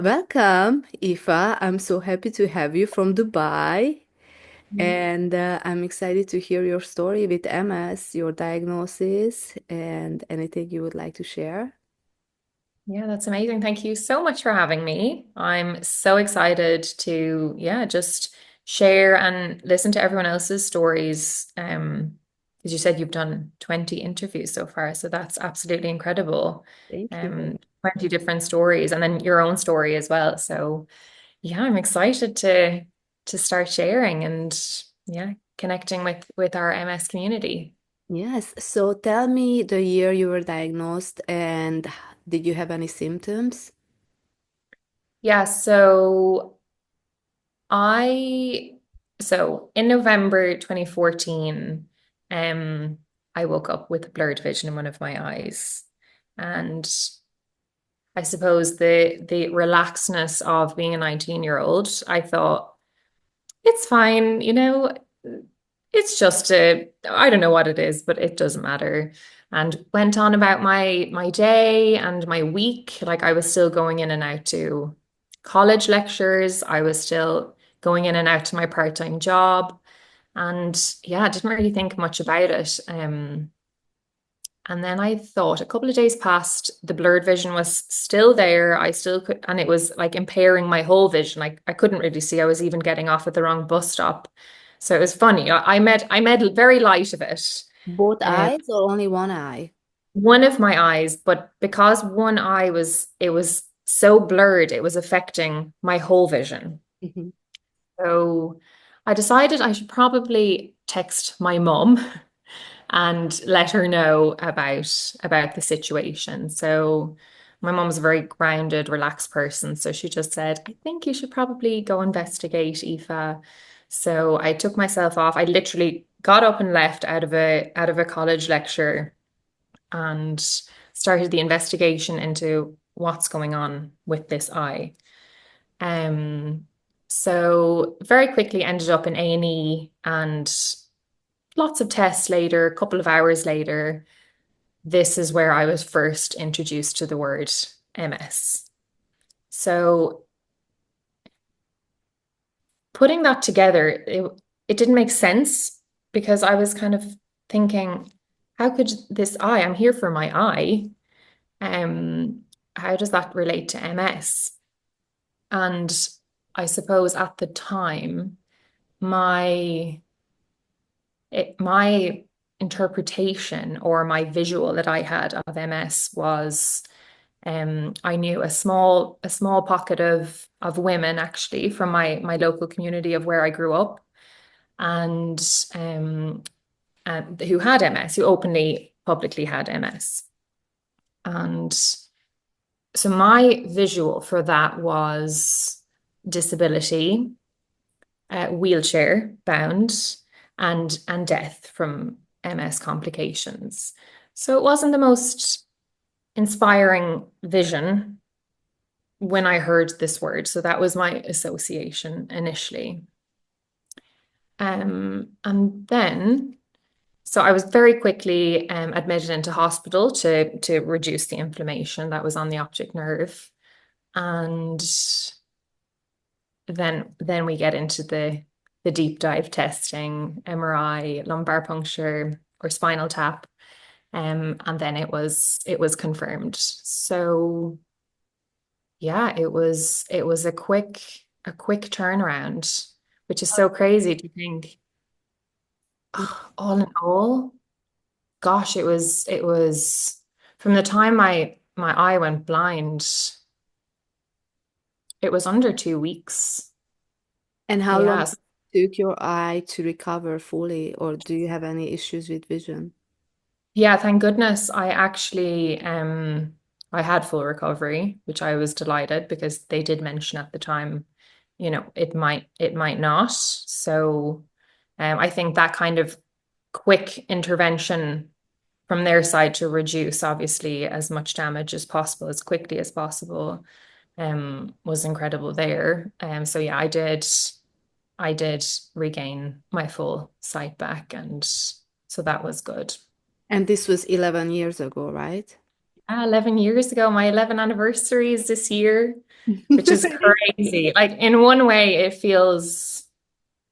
Welcome, Aoife. I'm so happy to have you from Dubai, and I'm excited to hear your story with MS, your diagnosis, and anything you would like to share. Yeah, that's amazing. Thank you so much for having me. I'm so excited to, just share and listen to everyone else's stories. As you said, you've done 20 interviews so far, so that's absolutely incredible. Thank you. 20 different stories and then your own story as well. So yeah, I'm excited to start sharing and connecting with our MS community. Yes, so tell me the year you were diagnosed and did you have any symptoms? Yeah, I so in November 2014, um, I woke up with blurred vision in one of my eyes. And I suppose the relaxedness of being a 19-year-old, I thought, it's fine, it's just I don't know what it is, but it doesn't matter. And went on about my day and my week. Like I was still going in and out to college lectures. I was still going in and out to my part-time job. And yeah, I didn't really think much about it. And then I thought a couple of days passed, the blurred vision was still there. I still could, and it was like impairing my whole vision. Like I couldn't really see. I was even getting off at the wrong bus stop. So it was funny. I made very light of it. Both Um, eyes or only one eye? one of my eyes, but because one eye it was so blurred, it was affecting my whole vision. Mhm. So I decided I should probably text my mum and let her know about the situation. So my mom's a very grounded, relaxed person. So she just said, I think you should probably go investigate, Aoife. So I took myself off. I literally got up and left out of a college lecture and started the investigation into what's going on with this eye. Um, so very quickly ended up in A&E and lots of tests later, a couple of hours later, this is where I was first introduced to the word MS. So putting that together, it didn't make sense because I was kind of thinking, how could this eye, I'm here for my eye, um, how does that relate to MS? And I suppose at the time, my my interpretation or my visual that I had of MS was I knew a small pocket of women actually from my local community of where I grew up and who had MS, who openly publicly had MS. And so my visual for that was disability, wheelchair bound, and death from MS complications. So it wasn't the most inspiring vision when I heard this word. So that was my association initially. And then, so I was very quickly admitted into hospital to reduce the inflammation that was on the optic nerve. And then we get into the deep dive testing, MRI, lumbar puncture, or spinal tap. And then it was confirmed. So yeah, it was a quick turnaround, which is so crazy to think. All in all, gosh, it was from the time my eye went blind, it was under 2 weeks. And how long Yes. took your eye to recover fully, or do you have any issues with vision? Yeah, thank goodness I had full recovery, which I was delighted because they did mention at the time, it might not. So I think that kind of quick intervention from their side to reduce obviously as much damage as possible, as quickly as possible, was incredible there. So yeah, I did regain my full sight back and so that was good. And this was 11 years ago, right? 11 years ago. My 11th anniversary is this year, which is crazy. Like in one way, it feels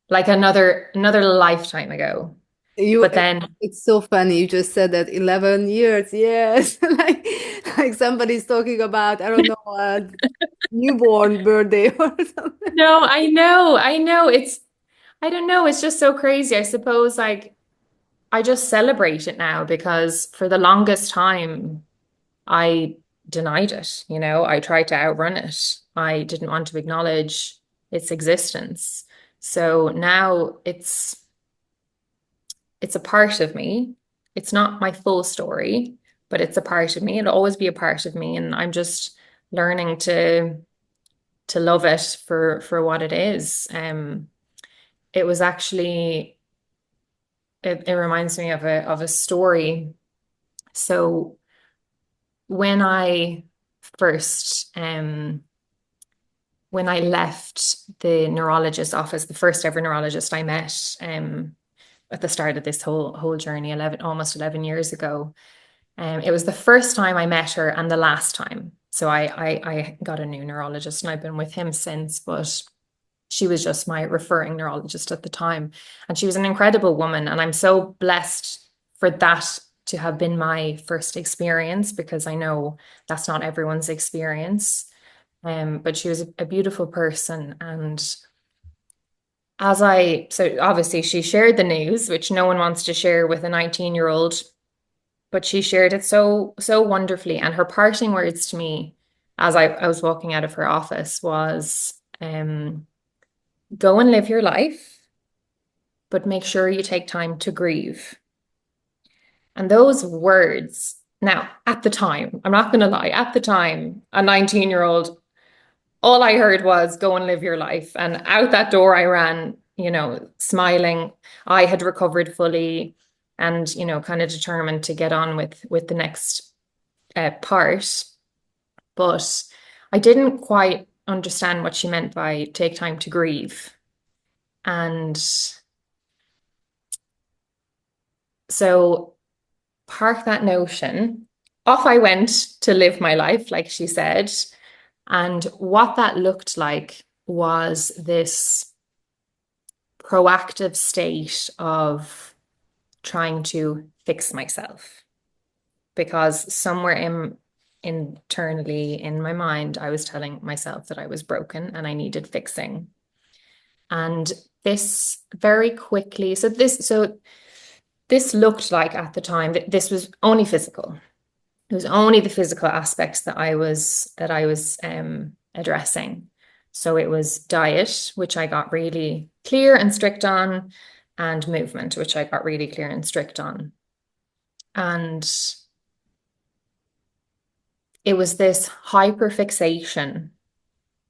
like another lifetime ago. You, But then it's so funny. You just said that 11 years. Yes. Like somebody's talking about, I don't know, a newborn birthday or something. no, I know. I don't know. It's just so crazy. I suppose like I just celebrate it now because for the longest time I denied it, I tried to outrun it. I didn't want to acknowledge its existence. So now it's a part of me. It's not my full story, but it's a part of me. It'll always be a part of me. And I'm just learning to love it for what it is. It was actually it reminds me of a story. So when I first when I left the neurologist office, the first ever neurologist I met at the start of this whole journey, almost 11 years ago. It was the first time I met her and the last time. So I got a new neurologist and I've been with him since, but she was just my referring neurologist at the time. And she was an incredible woman. And I'm so blessed for that to have been my first experience because I know that's not everyone's experience. But she was a beautiful person. And so obviously she shared the news, which no one wants to share with a 19-year-old, but she shared it so wonderfully. And her parting words to me as I was walking out of her office was, go and live your life, but make sure you take time to grieve. And those words, now at the time, I'm not going to lie, at the time, a 19-year-old, all I heard was go and live your life. And out that door I ran, smiling. I had recovered fully and, kind of determined to get on with the next part. But I didn't quite understand what she meant by take time to grieve. And so park that notion. Off I went to live my life, like she said. And what that looked like was this proactive state of trying to fix myself. Because somewhere internally in my mind, I was telling myself that I was broken and I needed fixing. And this very quickly, so this looked like at the time that this was only physical. It was only the physical aspects that I was addressing. So it was diet, which I got really clear and strict on, and movement, which I got really clear and strict on. And it was this hyper fixation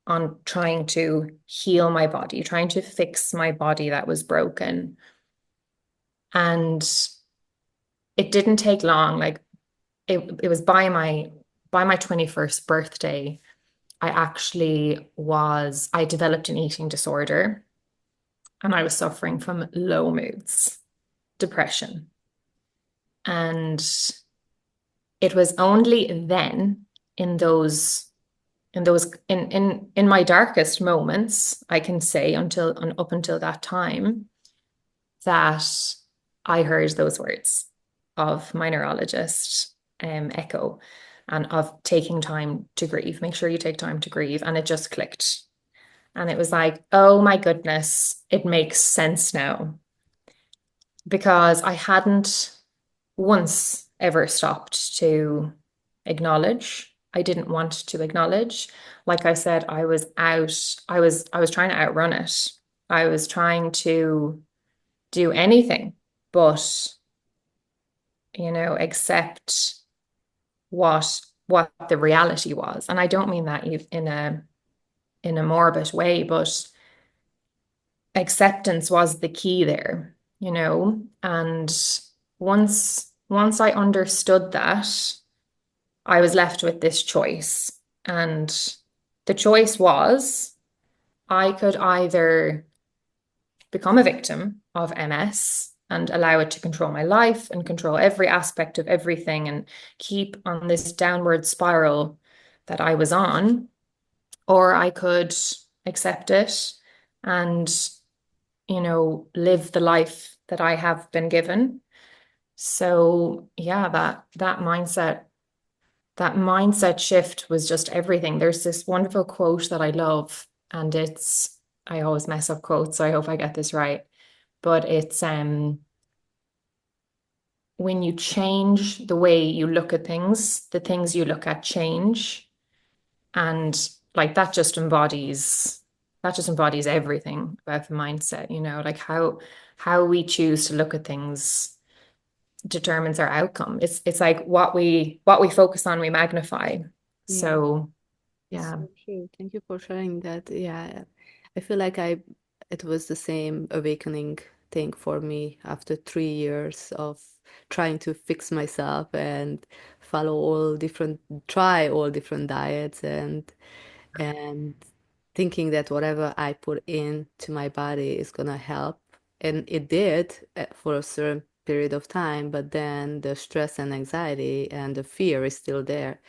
on trying to heal my body, trying to fix my body that was broken. And it didn't take long. Like it was by my 21st birthday, I developed an eating disorder and I was suffering from low moods, depression. And it was only then in my darkest moments, I can say up until that time, that I heard those words of my neurologist, Echo, and of taking time to grieve. Make sure you take time to grieve. And it just clicked. And it was like, oh my goodness, it makes sense now. Because I hadn't once ever stopped to acknowledge. I didn't want to acknowledge. Like I said, I was trying to outrun it. I was trying to do anything but, accept what the reality was. And I don't mean that in a morbid way, but acceptance was the key there, and once I understood that, I was left with this choice. And the choice was I could either become a victim of MS and allow it to control my life and control every aspect of everything and keep on this downward spiral that I was on, or I could accept it and, live the life that I have been given. So yeah, that mindset shift was just everything. There's this wonderful quote that I love, and I always mess up quotes, so I hope I get this right. But it's when you change the way you look at things, the things you look at change. And like that just embodies everything about the mindset, like how we choose to look at things determines our outcome. It's like what we focus on, we magnify. Yeah. So It's yeah, so true. Thank you for sharing that. Yeah, I feel like it was the same awakening thing for me after 3 years of trying to fix myself and try all different diets and thinking that whatever I put into my body is gonna help. And it did for a certain period of time, but then the stress and anxiety and the fear is still there.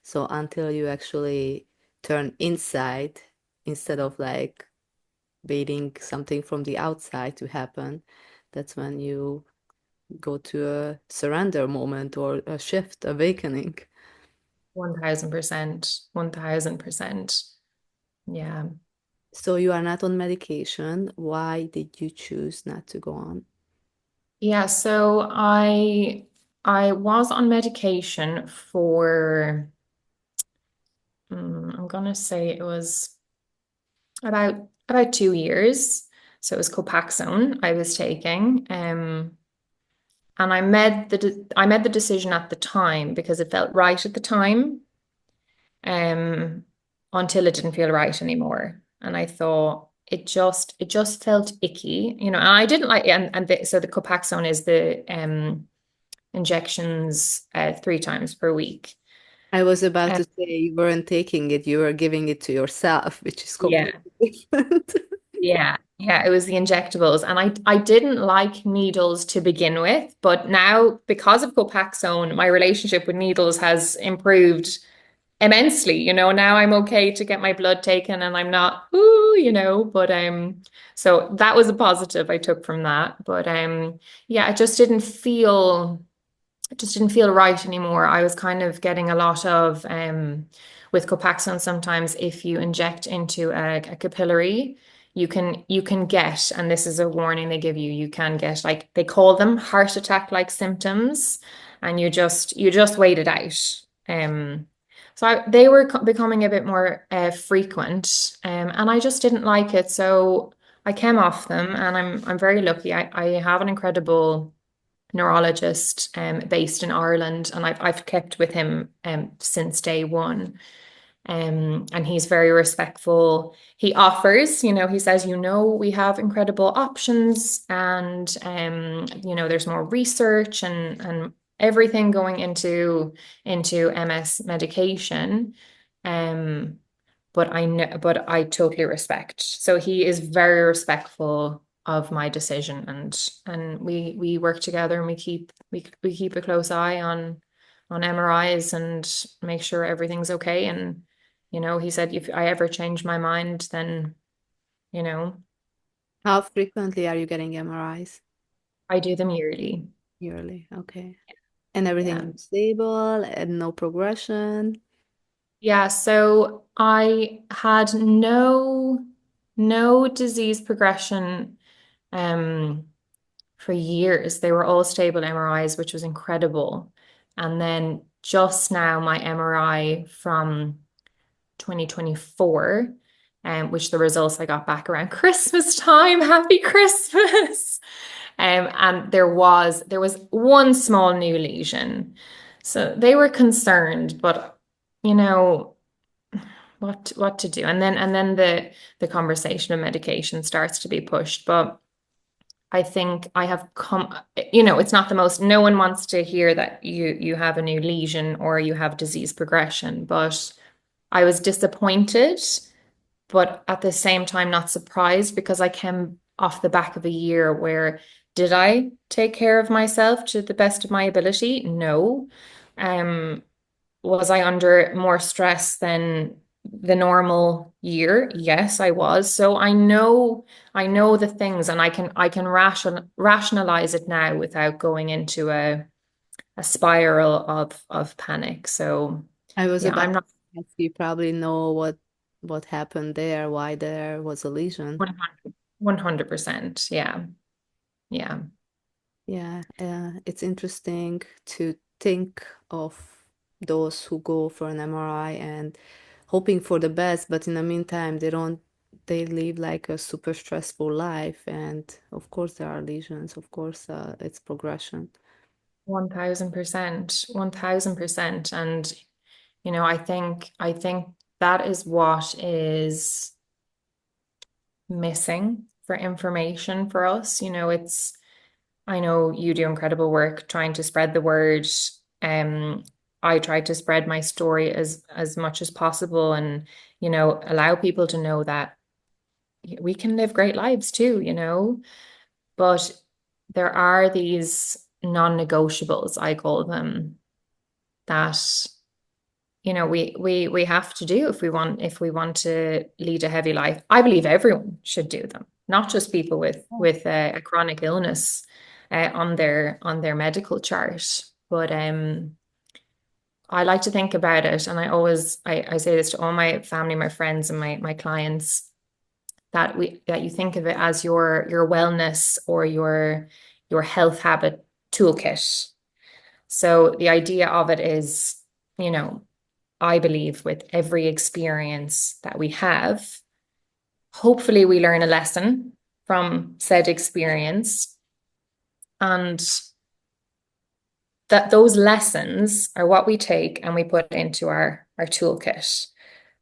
So until you actually turn inside instead of like waiting something from the outside to happen, that's when you go to a surrender moment or a shift, awakening. 1000%, 1000%. Yeah. So you are not on medication. Why did you choose not to go on? Yeah, so I was on medication for I'm gonna say it was about 2 years. So it was Copaxone I was taking. And I made the decision at the time because it felt right at the time, um, until it didn't feel right anymore. And I thought it just felt icky, and I didn't like so the Copaxone is the injections 3 times per week. I was about Um, to say you weren't taking it, you were giving it to yourself, which is yeah, completely different. yeah, it was the injectables, and I didn't like needles to begin with, but now because of Copaxone, my relationship with needles has improved immensely. Now I'm okay to get my blood taken and I'm not, but so that was a positive I took from that. But yeah, it just didn't feel right anymore. I was kind of getting a lot of with Copaxone sometimes if you inject into a capillary, you can get, and this is a warning they give you, you can get, like, they call them heart attack like symptoms, and you just wait it out. So they were becoming a bit more frequent, and I just didn't like it. So I came off them, and I'm very lucky. I have an incredible neurologist based in Ireland, and I've kept with him since day one. And he's very respectful. He offers, he says, we have incredible options, and there's more research and everything going into MS medication. Um, but I know, but I totally respect. So he is very respectful of my decision, and we work together, and we keep a close eye on MRIs and make sure everything's okay. And he said if I ever change my mind, then you know How frequently are you getting MRIs? I do them yearly. Yearly, okay. And Yeah. everything is stable and no progression. Yeah, so I had no disease progression um for years. They were all stable MRIs, which was incredible. And then just now, my MRI from 2024, which the results I got back around Christmas time. Happy Christmas. And there was one small new lesion. So they were concerned, but you know what to do. And then the conversation of medication starts to be pushed. But I think I have come, it's not the most, no one wants to hear that you have a new lesion or you have disease progression, but I was disappointed, but at the same time not surprised because I came off the back of a year where Did I take care of myself to the best of my ability? No. Um, was I under more stress than the normal year? Yes, I was. So I know the things, and I can rationalize it now without going into a spiral of panic. So I was yeah, about I'm to not ask, you probably know what happened there, why there was a lesion. 100%. Yeah. Yeah. Yeah, it's interesting to think of those who go for an MRI and hoping for the best, but in the meantime, they live like a super stressful life. And of course, there are lesions. Of course, it's progression. 1000%. 1000%. And I think that is what is missing for information for us. I know you do incredible work trying to spread the word. Um, I try to spread my story as much as possible, and allow people to know that we can live great lives too. But there are these non-negotiables, I call them, that we have to do if we want to lead a heavy life. I believe everyone should do them, not just people with a chronic illness on their medical chart. But I like to think about it, and I say this to all my family, my friends, and my clients, that you think of it as your wellness or your health habit toolkit. So the idea of it is, you know, I believe with every experience that we have, hopefully we learn a lesson from said experience, and that those lessons are what we take and we put into our toolkit.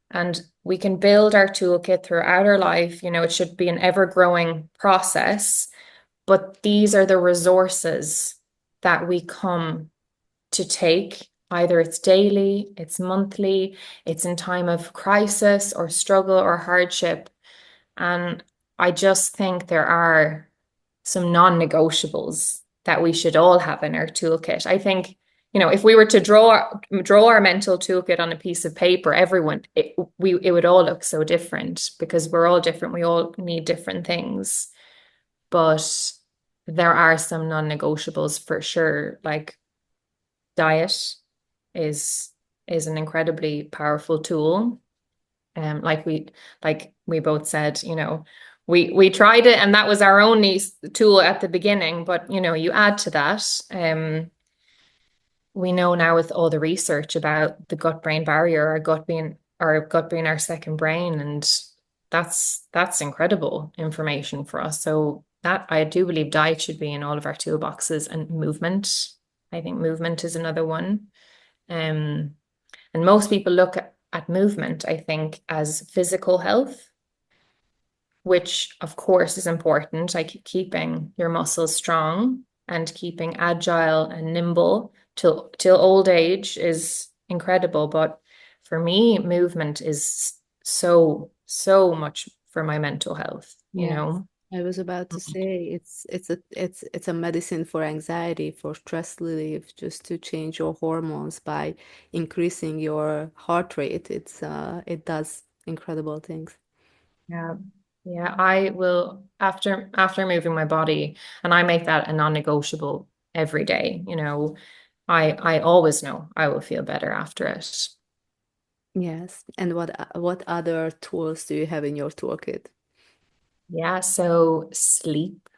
And we can build our toolkit throughout our life. It should be an ever-growing process, but these are the resources that we come to take. Either it's daily, it's monthly, it's in time of crisis or struggle or hardship. And I just think there are some non-negotiables that we should all have in our toolkit. I think, if we were to draw our mental toolkit on a piece of paper, it would all look so different because we're all different. We all need different things. But there are some non-negotiables for sure, like diet is is an incredibly powerful tool. Like we both said, we tried it and that was our only tool at the beginning, but you add to that. We know now with all the research about the gut-brain barrier, our gut being our second brain, and that's incredible information for us. So that I do believe diet should be in all of our toolboxes, and movement. I think movement is another one. Um, and most people look at movement, I think, as physical health, which of course is important, like keeping your muscles strong and keeping agile and nimble till old age is incredible. But for me, movement is so much for my mental health, you Yes, know? I was about to say it's a medicine for anxiety, for stress relief, just to change your hormones by increasing your heart rate. It does incredible things. Yeah. Yeah, I will after moving my body, and I make that a non-negotiable every day. I always know I will feel better after it. Yes. And what other tools do you have in your toolkit? Yeah, so sleep.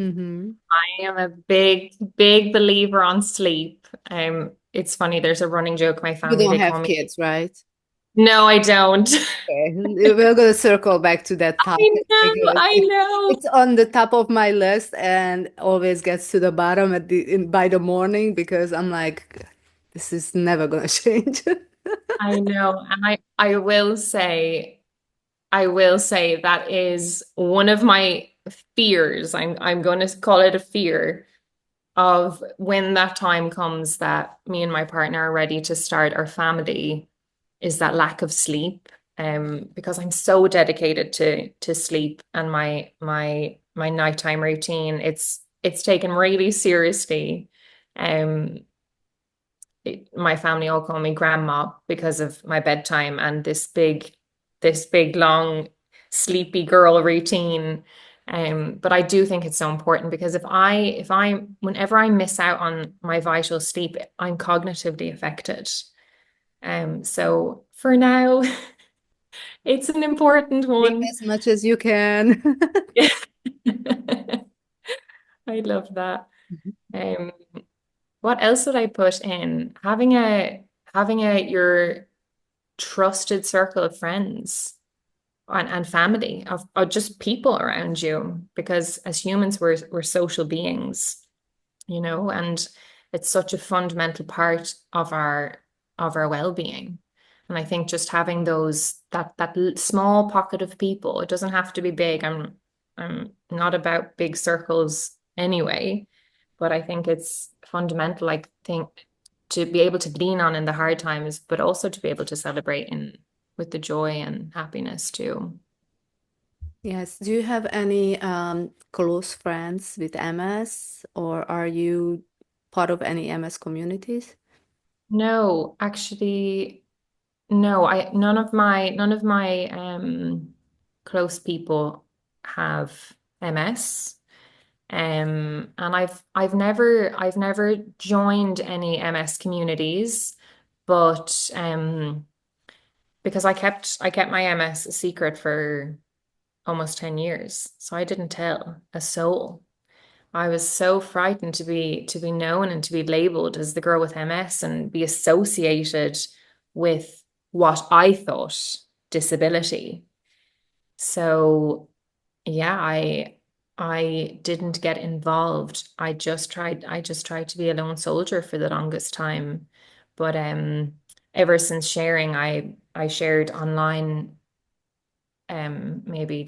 Mm-hmm. I am a big, big believer on sleep. It's funny, there's a running joke, my You family, don't they call have me. kids, right? No, I don't. Okay, we're gonna circle back to that I topic know, because I know. it's on the top of my list and always gets to the bottom by the morning because I'm like, this is never gonna change. I know. And I will say that is one of my fears. I'm going to call it a fear of when that time comes that me and my partner are ready to start our family, is that lack of sleep. Because I'm so dedicated to sleep and my nighttime routine. it's taken really seriously. Um, my family all call me grandma because of my bedtime and this big, long, sleepy girl routine. But I do think it's so important because whenever I miss out on my vital sleep, I'm cognitively affected. So for now, it's an important Sleep one. as much as you can. I love that. Um, what else would I put in? Having a your trusted circle of friends and family of just people around you because as humans we're social beings, and it's such a fundamental part of our well-being. And I think just having small pocket of people, it doesn't have to be big. I'm not about big circles anyway, but I think it's fundamental, I think, to be able to lean on in the hard times, but also to be able to celebrate in with the joy and happiness too. Yes. Do you have any close friends with MS, or are you part of any MS communities? No, actually, no, I none of my close people have MS. And I've never joined any MS communities, but because I kept my MS a secret for almost 10 years. So I didn't tell a soul. I was so frightened to be known and to be labeled as the girl with MS and be associated with what I thought disability. So yeah, I didn't get involved. I just tried to be a lone soldier for the longest time. But ever since sharing, I shared online maybe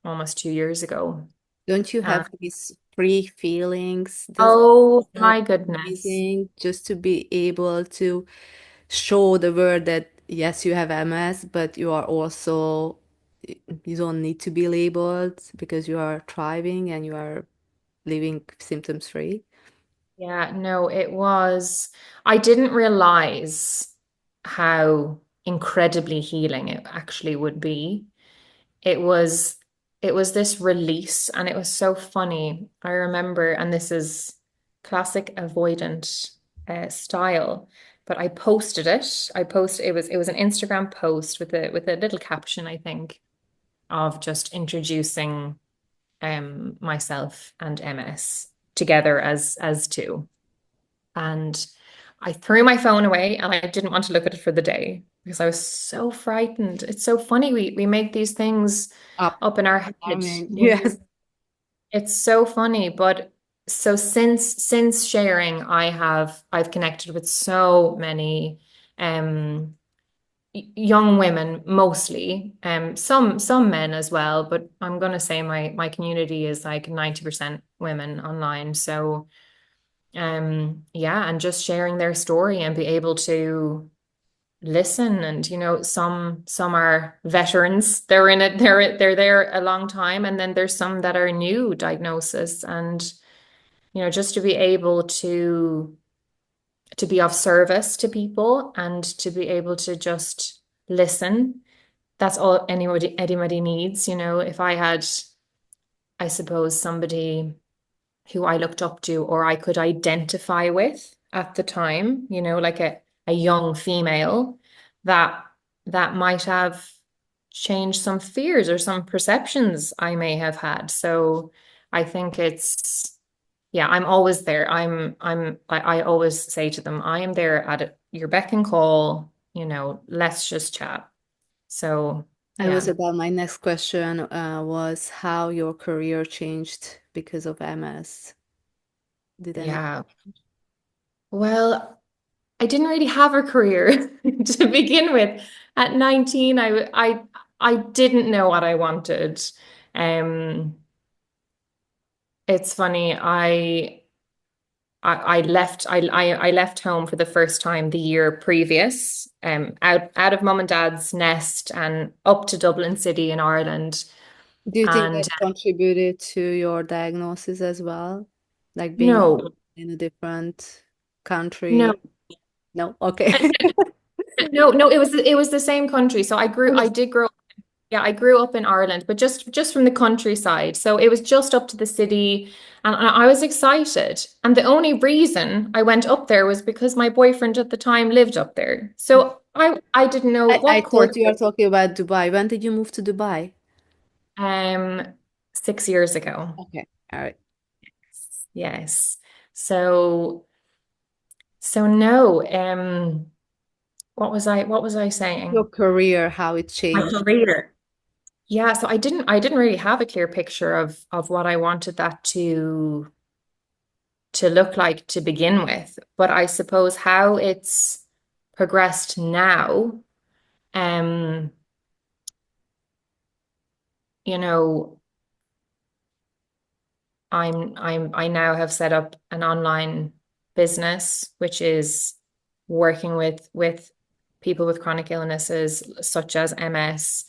almost 2 years ago. Don't you And have these free feelings? Doesn't oh that my goodness. amazing just to be able to show the world that yes, you have MS, but you are also, you don't need to be labeled because you are thriving and you are living symptoms free? Yeah, no, it was, I didn't realize how incredibly healing it actually would be. It was it was this release and it was so funny. I remember, and this is classic avoidant style, but I posted it. It was an Instagram post with a little caption, I think, of just introducing myself and MS together as two. And I threw my phone away and I didn't want to look at it for the day because I was so frightened. It's so funny. We make these things Up. up in our I head. mean, yes. It's so funny. But so since sharing, I've connected with so many um young women mostly, some men as well, but I'm gonna say my community is like 90% women online. So yeah, and just sharing their story and be able to listen. And some are veterans, they're in it, they're there a long time, and then there's some that are new diagnosis. And just to be able to be of service to people and to be able to just listen, that's all anybody needs. If I had, I suppose, somebody who I looked up to or I could identify with at the time, like a young female that that might have changed some fears or some perceptions I may have had. So I think yeah, I'm always there. I always say to them, I am there at your beck and call, let's just chat. So I was yeah, about my next question was how your career changed because of MS. Did any? yeah. Well, I didn't really have a career to begin with. At 19, I didn't know what I wanted. Um, it's funny. I left home for the first time the year previous, out of mum and dad's nest and up to Dublin City in Ireland Do you think And that contributed to your diagnosis as well? Like being no, in a different no, country? No? Okay. no, it was the same country. So I did grow. Yeah, I grew up in Ireland, but just from the countryside. So it was just up to the city, and I was excited. And the only reason I went up there was because my boyfriend at the time lived up there. So I didn't know I what course. thought you were talking about Dubai. When did you move to Dubai? Um, 6 years ago. Okay. All right. Yes. So no. What was I Your saying? career, how it My changed. career. Yeah, so I didn't really have a clear picture of what I wanted that to look like to begin with. But I suppose how it's progressed now, um, you know, I now have set up an online business, which is working with people with chronic illnesses such as MS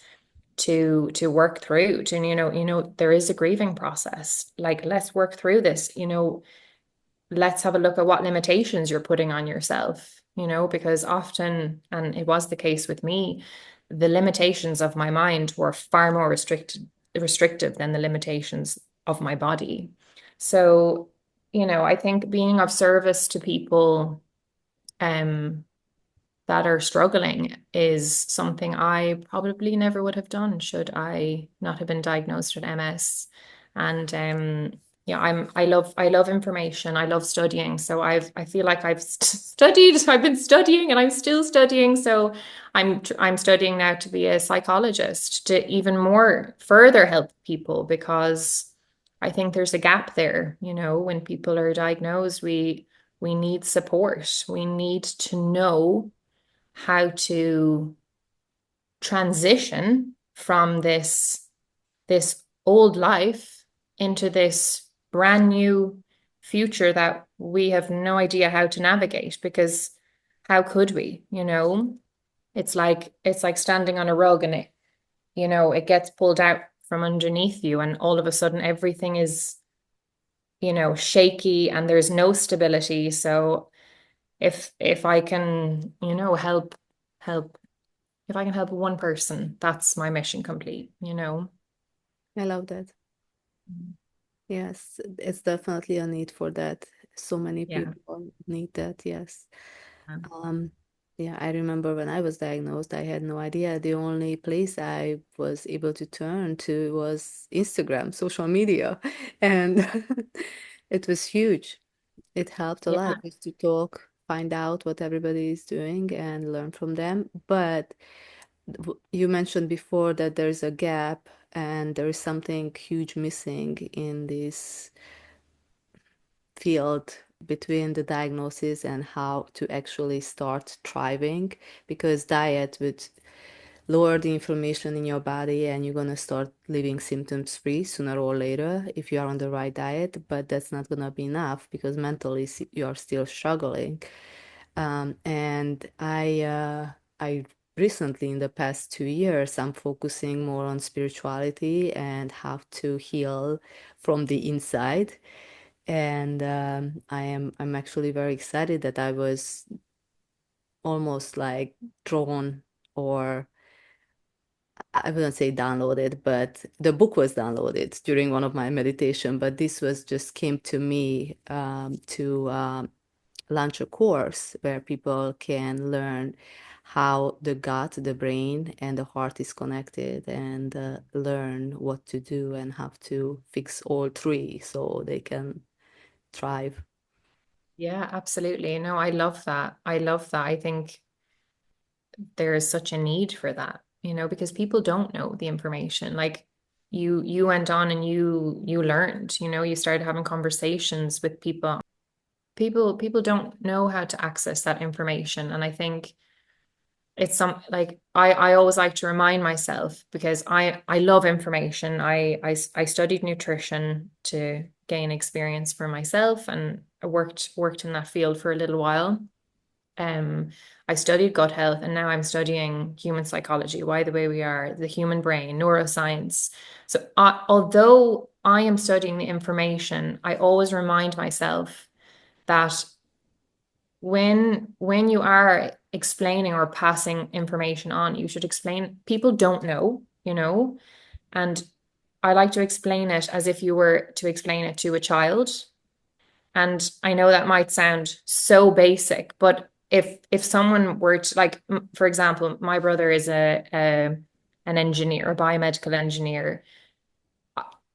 to work through to there is a grieving process. Like, let's work through this. Let's have a look at what limitations you're putting on yourself, because often, and it was the case with me, the limitations of my mind were far more restrictive than the limitations of my body. So, I think being of service to people um that are struggling is something I probably never would have done should I not have been diagnosed with MS. And yeah, I love information. I love studying. So I feel like I've studied, I've been studying and I'm still studying. So I'm studying now to be a psychologist to even more further help people, because I think there's a gap there, when people are diagnosed, we need support. We need to know how to transition from this old life into this brand new future that we have no idea how to navigate, because how could we, it's like standing on a rug, and it gets pulled out from underneath you, and all of a sudden everything is shaky and there's no stability. So if I can help if I can help one person, that's my mission complete. I love that. Yes, it's definitely a need for that. So many Yeah. people need that. Yes. Um, yeah, I remember when I was diagnosed, I had no idea. The only place I was able to turn to was Instagram, social media, and it was huge. It helped a Yeah. lot just to talk, find out what everybody is doing, and learn from them. But you mentioned before that there's a gap and there is something huge missing in this field between the diagnosis and how to actually start thriving, because diet would lower the inflammation in your body and you're going to start living symptoms free sooner or later if you are on the right diet, but that's not going to be enough because mentally you are still struggling. And I recently, in the past 2 years, I'm focusing more on spirituality and how to heal from the inside. And I'm actually very excited that I was almost like drawn, or I wouldn't say downloaded, but the book was downloaded during one of my meditation. But this was just came to me to launch a course where people can learn how the gut, the brain, and the heart is connected, and learn what to do and how to fix all three so they can thrive. Yeah, absolutely. No, I love that. I love that. I think there is such a need for that, because people don't know the information. Like, you went on and you learned, you started having conversations with people. People don't know how to access that information. And I think it's some like I always like to remind myself, because I love information. I studied nutrition to gain experience for myself, and I worked in that field for a little while. I studied gut health and now I'm studying human psychology, why the way we are, the human brain, neuroscience. So although I am studying the information, I always remind myself that when you are explaining or passing information on, you should explain. People don't know, and I like to explain it as if you were to explain it to a child. And I know that might sound so basic, but if someone were to, like, for example, my brother is a an engineer, a biomedical engineer.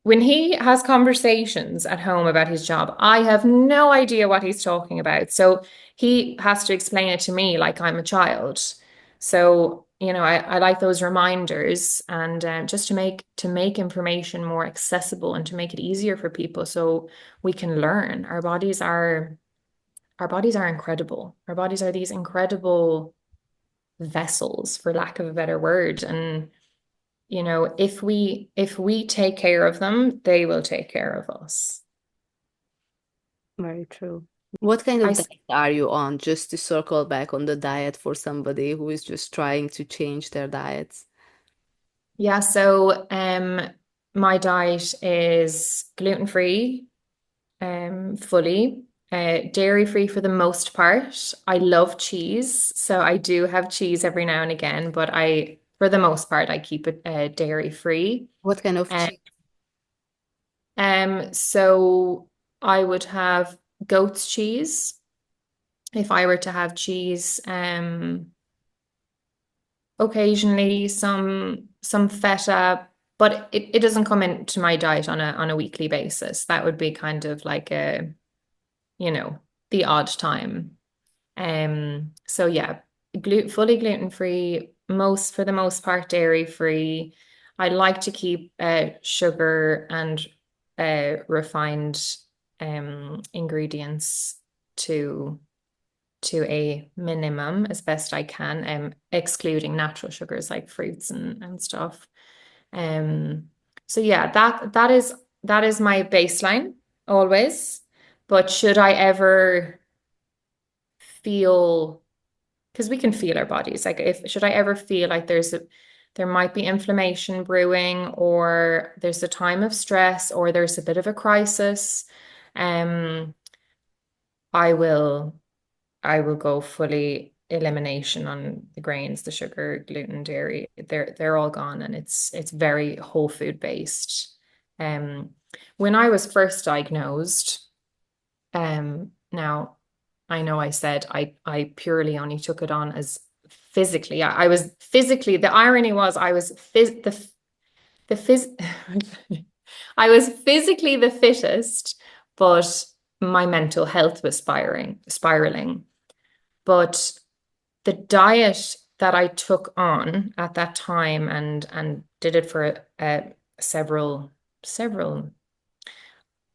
When he has conversations at home about his job, I have no idea what he's talking about. So he has to explain it to me like I'm a child. So, I like those reminders, and just to make information more accessible and to make it easier for people so we can learn. Our bodies are incredible. Our bodies are these incredible vessels, for lack of a better word. And if we take care of them, they will take care of us. Very true. What kind I of s- diet are you on? Just to circle back on the diet for somebody who is just trying to change their diets. yeah, so my diet is gluten-free, fully, dairy-free for the most part. I love cheese, so I do have cheese every now and again, but for the most part, I keep it dairy-free. What kind of Um, cheese? so I would have goat's cheese if I were to have cheese. Occasionally some feta, but it doesn't come into my diet on a weekly basis. That would be kind of like you know, the odd time. So yeah, fully gluten free, for the most part dairy free. I like to keep sugar and refined ingredients to a minimum as best I can, excluding natural sugars like fruits and stuff. Um, so yeah, that is my baseline always. But should I ever feel, because we can feel our bodies, like, if should I ever feel like there might be inflammation brewing, or there's a time of stress, or there's a bit of a crisis, um, I will I will go fully elimination on the grains, the sugar, gluten, dairy. They're all gone, and it's very whole food based. Um, when I was first diagnosed, now I know I said I purely only took it on as physically. I was physically. The irony was I was the phys I was physically the fittest, but my mental health was spiraling. But the diet that I took on at that time, and did it for several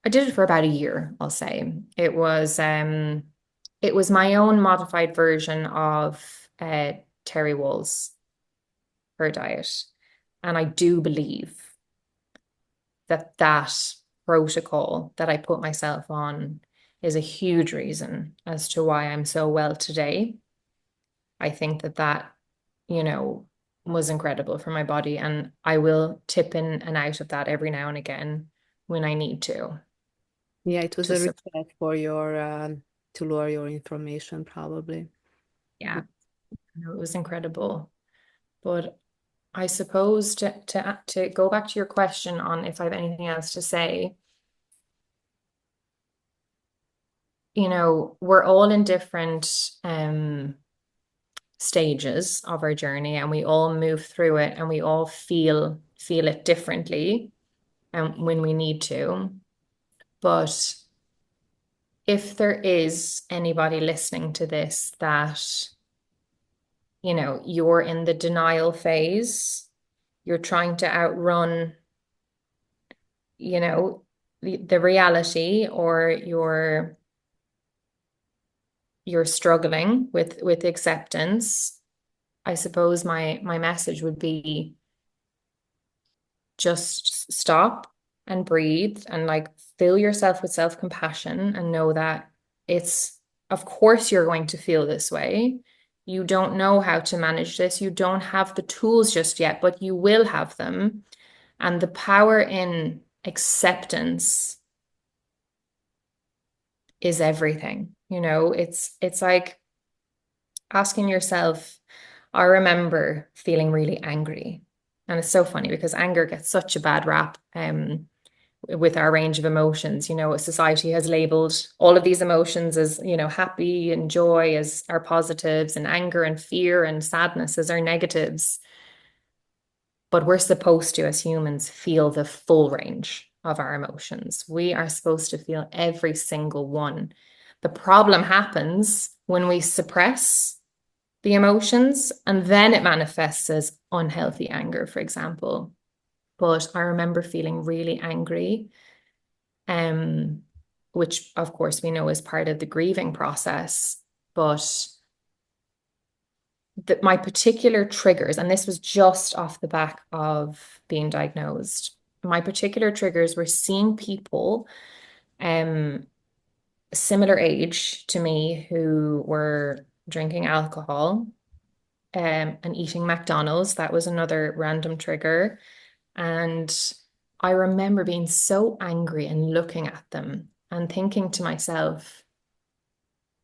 I did it for about a year, I'll say. It was my own modified version of Terry Wall's her diet. And I do believe that protocol that I put myself on is a huge reason as to why I'm so well today. I think that you know, was incredible for my body. And I will tip in and out of that every now and again when I need to. Yeah, it was To a sur- reset for your to lower your inflammation, probably. yeah, no, it was incredible. But I suppose to go back to your question on if I have anything else to say, we're all in different stages of our journey, and we all move through it, and we all feel it differently, and when we need to. But if there is anybody listening to this that, you're in the denial phase, you're trying to outrun, you know, the reality, or you're struggling with acceptance, I suppose my message would be just stop and breathe, and like fill yourself with self-compassion, and know that it's of course you're going to feel this way. You don't know how to manage this. You don't have the tools just yet, but you will have them. And the power in acceptance is everything. It's like asking yourself, I remember feeling really angry. And it's so funny because anger gets such a bad rap. With our range of emotions. Society has labeled all of these emotions as, happy and joy as our positives, and anger and fear and sadness as our negatives. But we're supposed to, as humans, feel the full range of our emotions. We are supposed to feel every single one. The problem happens when we suppress the emotions, and then it manifests as unhealthy anger, for example. But I remember feeling really angry, um, which of course we know is part of the grieving process. But my particular triggers, and this was just off the back of being diagnosed, my particular triggers were seeing people um similar age to me who were drinking alcohol and eating McDonald's. That was another random trigger. And I remember being so angry and looking at them and thinking to myself,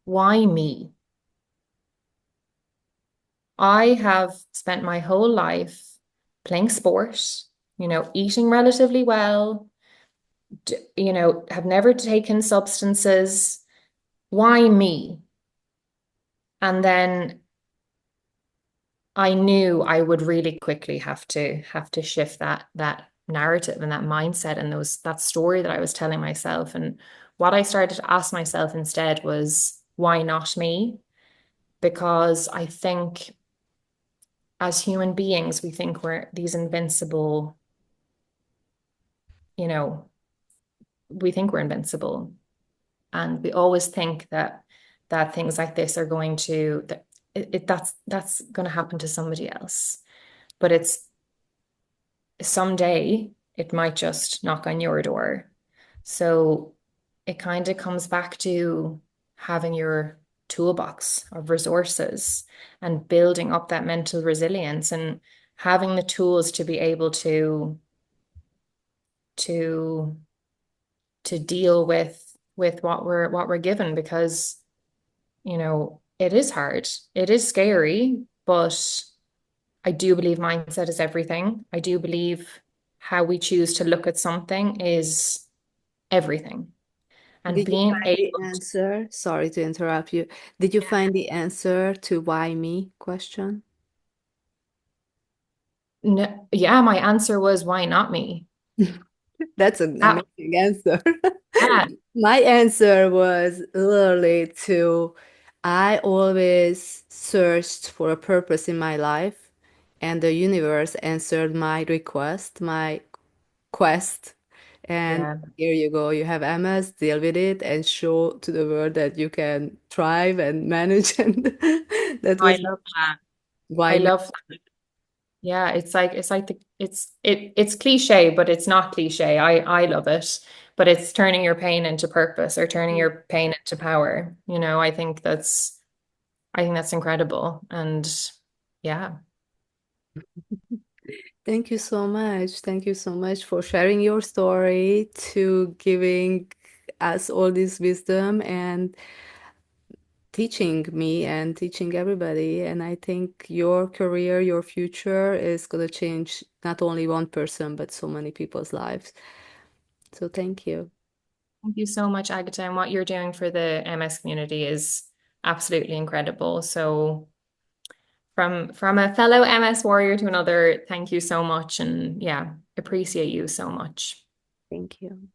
why me? I have spent my whole life playing sport, eating relatively well, have never taken substances. Why me? And then I knew I would really quickly have to shift that narrative and that mindset and that story that I was telling myself. And what I started to ask myself instead was, why not me? Because I think as human beings, we think we're these invincible, you know, we think we're invincible. And we always think that things like this are going to that's going to happen to somebody else. But it's someday it might just knock on your door. So it kind of comes back to having your toolbox of resources and building up that mental resilience and having the tools to be able to to deal with what we're given, because it is hard, it is scary, but I do believe mindset is everything. I do believe how we choose to look at something is everything. And Did you being find the able to, answer? Sorry to interrupt you. Did you find the answer to why me question? no, yeah, my answer was, why not me? That's an That, amazing answer. yeah, My answer was literally to I always searched for a purpose in my life, and the universe answered my request, my quest. And yeah, here you go. You have MS, deal with it, and show to the world that you can thrive and manage. And that I was love that. why I me. love that. Yeah, it's like it's cliche, but it's not cliche. I love it. But it's turning your pain into purpose, or turning your pain into power. I think that's incredible. And yeah, Thank you so much. Thank you so much for sharing your story, to giving us all this wisdom and teaching me and teaching everybody. And I think your career, your future is going to change not only one person, but so many people's lives. So thank you. thank you so much, Agata. And what you're doing for the MS community is absolutely incredible. So from a fellow MS warrior to another, thank you so much. And yeah, appreciate you so much. Thank you.